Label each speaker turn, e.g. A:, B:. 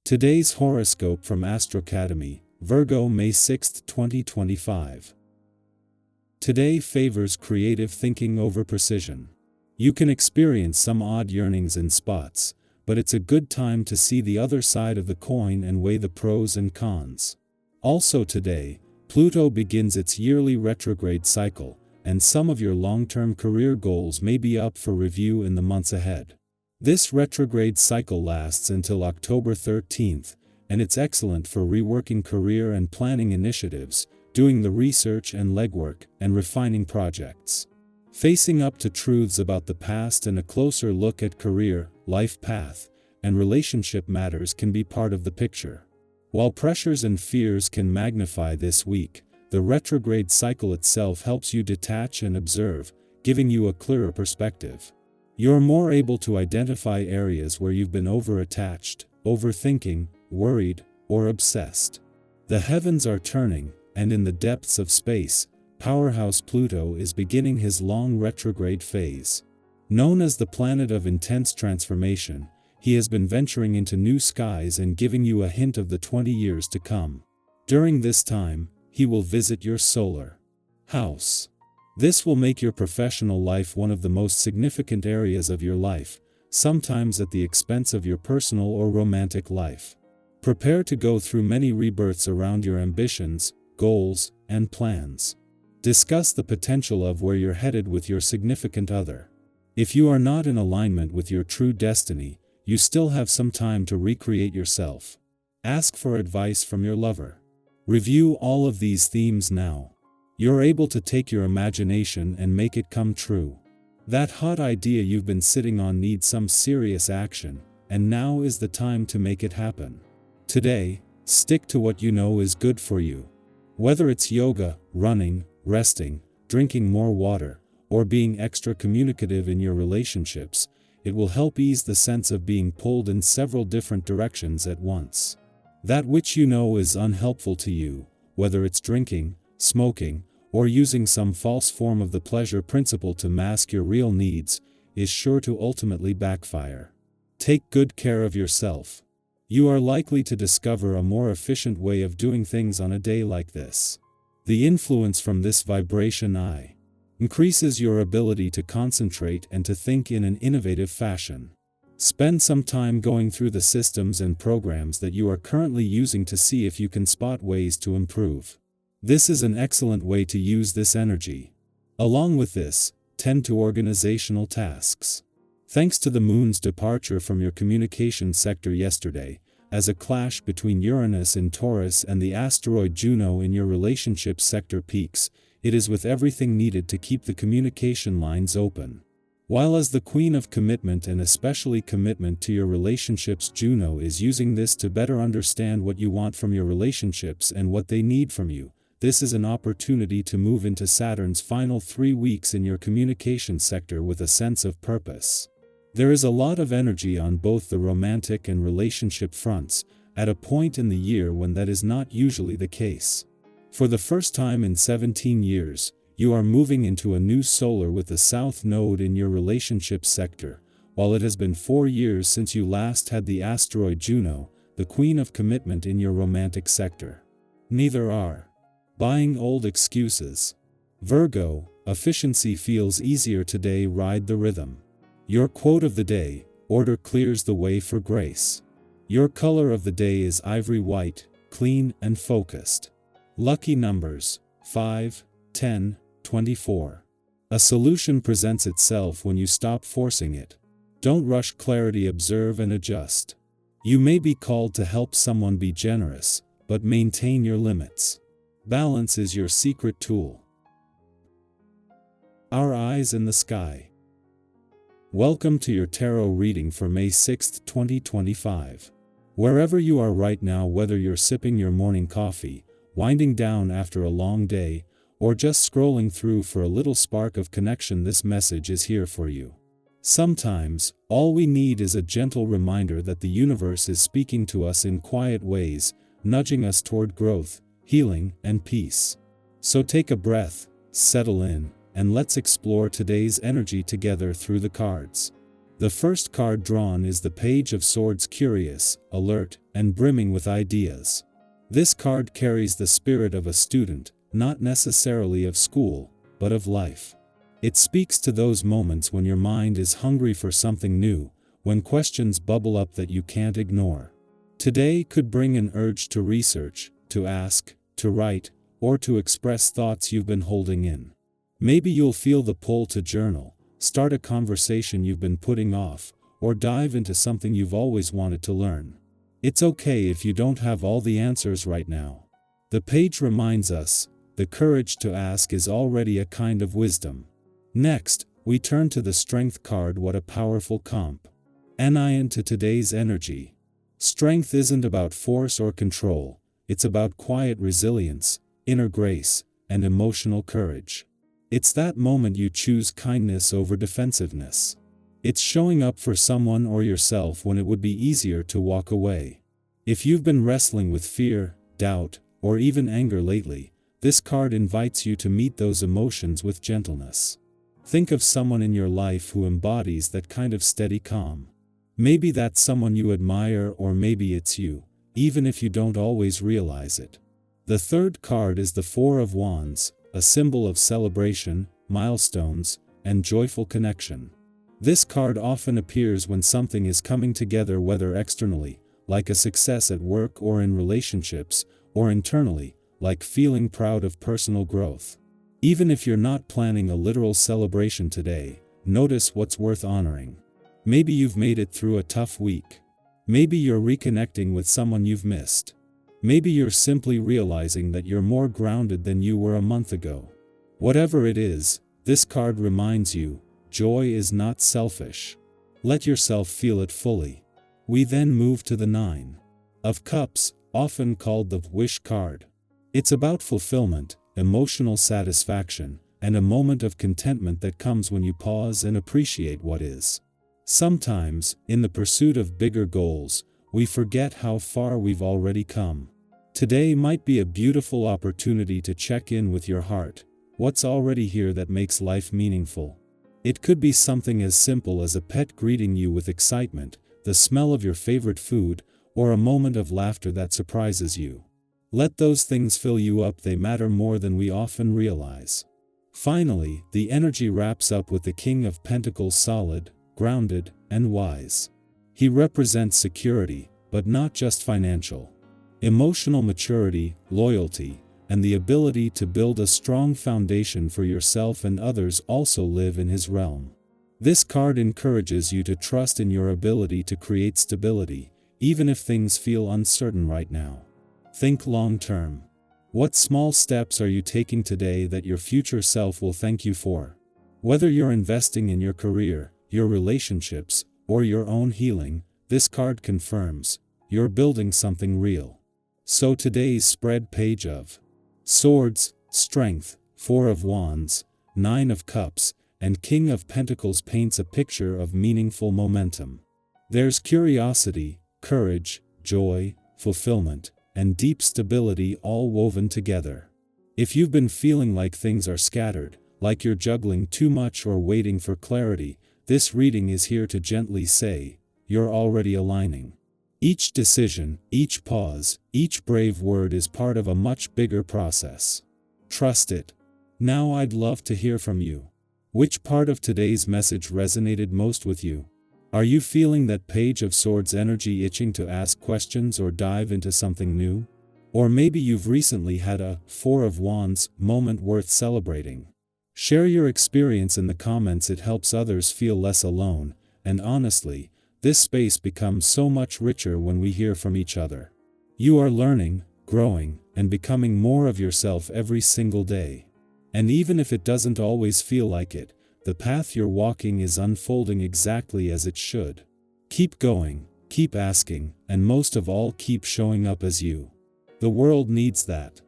A: Today's horoscope from Astrocademy, Virgo, May 6, 2025. Today favors creative thinking over precision. You can experience some odd yearnings in spots, but it's a good time to see the other side of the coin and weigh the pros and cons. Also today, Pluto begins its yearly retrograde cycle, and some of your long-term career goals may be up for review in the months ahead. This retrograde cycle lasts until October 13th, and it's excellent for reworking career and planning initiatives, doing the research and legwork, and refining projects. Facing up to truths about the past and a closer look at career, life path, and relationship matters can be part of the picture. While pressures and fears can magnify this week, the retrograde cycle itself helps you detach and observe, giving you a clearer perspective. You're more able to identify areas where you've been over-attached, overthinking, worried, or obsessed. The heavens are turning, and in the depths of space, powerhouse Pluto is beginning his long retrograde phase. Known as the planet of intense transformation, he has been venturing into new skies and giving you a hint of the 20 years to come. During this time, he will visit your solar house. This will make your professional life one of the most significant areas of your life, sometimes at the expense of your personal or romantic life. Prepare to go through many rebirths around your ambitions, goals, and plans. Discuss the potential of where you're headed with your significant other. If you are not in alignment with your true destiny, you still have some time to recreate yourself. Ask for advice from your lover. Review all of these themes now. You're able to take your imagination and make it come true. That hot idea you've been sitting on needs some serious action, and now is the time to make it happen. Today, stick to what you know is good for you. Whether it's yoga, running, resting, drinking more water, or being extra communicative in your relationships, it will help ease the sense of being pulled in several different directions at once. That which you know is unhelpful to you, whether it's drinking, smoking, or using some false form of the pleasure principle to mask your real needs, is sure to ultimately backfire. Take good care of yourself. You are likely to discover a more efficient way of doing things on a day like this. The influence from this vibration increases your ability to concentrate and to think in an innovative fashion. Spend some time going through the systems and programs that you are currently using to see if you can spot ways to improve. This is an excellent way to use this energy. Along with this, tend to organizational tasks. Thanks to the moon's departure from your communication sector yesterday, as a clash between Uranus in Taurus and the asteroid Juno in your relationship sector peaks, it is with everything needed to keep the communication lines open. While as the queen of commitment and especially commitment to your relationships, Juno is using this to better understand what you want from your relationships and what they need from you. This is an opportunity to move into Saturn's final 3 weeks in your communication sector with a sense of purpose. There is a lot of energy on both the romantic and relationship fronts, at a point in the year when that is not usually the case. For the first time in 17 years, you are moving into a new solar with the south node in your relationship sector, while it has been 4 years since you last had the asteroid Juno, the queen of commitment, in your romantic sector. Neither are buying old excuses. Virgo, efficiency feels easier today. Ride the rhythm. Your quote of the day: order clears the way for grace. Your color of the day is ivory white, clean and focused. Lucky numbers: 5, 10, 24. A solution presents itself when you stop forcing it. Don't rush clarity, observe and adjust. You may be called to help someone be generous, but maintain your limits. Balance is your secret tool. Our eyes in the sky. Welcome to your tarot reading for May 6, 2025. Wherever you are right now, whether you're sipping your morning coffee, winding down after a long day, or just scrolling through for a little spark of connection, this message is here for you. Sometimes, all we need is a gentle reminder that the universe is speaking to us in quiet ways, nudging us toward growth, healing, and peace. So take a breath, settle in, and let's explore today's energy together through the cards. The first card drawn is the Page of Swords, curious, alert, and brimming with ideas. This card carries the spirit of a student, not necessarily of school, but of life. It speaks to those moments when your mind is hungry for something new, when questions bubble up that you can't ignore. Today could bring an urge to research, to ask, to write, or to express thoughts you've been holding in. Maybe you'll feel the pull to journal, start a conversation you've been putting off, or dive into something you've always wanted to learn. It's okay if you don't have all the answers right now. The page reminds us, the courage to ask is already a kind of wisdom. Next, we turn to the Strength card. What a powerful comp. An to today's energy. Strength isn't about force or control, it's about quiet resilience, inner grace, and emotional courage. It's that moment you choose kindness over defensiveness. It's showing up for someone or yourself when it would be easier to walk away. If you've been wrestling with fear, doubt, or even anger lately, this card invites you to meet those emotions with gentleness. Think of someone in your life who embodies that kind of steady calm. Maybe that's someone you admire, or maybe it's you, even if you don't always realize it. The third card is the Four of Wands, a symbol of celebration, milestones, and joyful connection. This card often appears when something is coming together, whether externally, like a success at work or in relationships, or internally, like feeling proud of personal growth. Even if you're not planning a literal celebration today, notice what's worth honoring. Maybe you've made it through a tough week. Maybe you're reconnecting with someone you've missed. Maybe you're simply realizing that you're more grounded than you were a month ago. Whatever it is, this card reminds you, joy is not selfish. Let yourself feel it fully. We then move to the Nine of Cups, often called the Wish card. It's about fulfillment, emotional satisfaction, and a moment of contentment that comes when you pause and appreciate what is. Sometimes, in the pursuit of bigger goals, we forget how far we've already come. Today might be a beautiful opportunity to check in with your heart. What's already here that makes life meaningful? It could be something as simple as a pet greeting you with excitement, the smell of your favorite food, or a moment of laughter that surprises you. Let those things fill you up, they matter more than we often realize. Finally, the energy wraps up with the King of Pentacles, solid, grounded, and wise. He represents security, but not just financial. Emotional maturity, loyalty, and the ability to build a strong foundation for yourself and others also live in his realm. This card encourages you to trust in your ability to create stability, even if things feel uncertain right now. Think long term. What small steps are you taking today that your future self will thank you for? Whether you're investing in your career, your relationships, or your own healing, this card confirms, you're building something real. So today's spread: Page of Swords, Strength, Four of Wands, Nine of Cups, and King of Pentacles paints a picture of meaningful momentum. There's curiosity, courage, joy, fulfillment, and deep stability all woven together. If you've been feeling like things are scattered, like you're juggling too much or waiting for clarity, this reading is here to gently say, you're already aligning. Each decision, each pause, each brave word is part of a much bigger process. Trust it. Now I'd love to hear from you. Which part of today's message resonated most with you? Are you feeling that Page of Swords energy, itching to ask questions or dive into something new? Or maybe you've recently had a Four of Wands moment worth celebrating. Share your experience in the comments, it helps others feel less alone, and honestly, this space becomes so much richer when we hear from each other. You are learning, growing, and becoming more of yourself every single day. And even if it doesn't always feel like it, the path you're walking is unfolding exactly as it should. Keep going, keep asking, and most of all, keep showing up as you. The world needs that.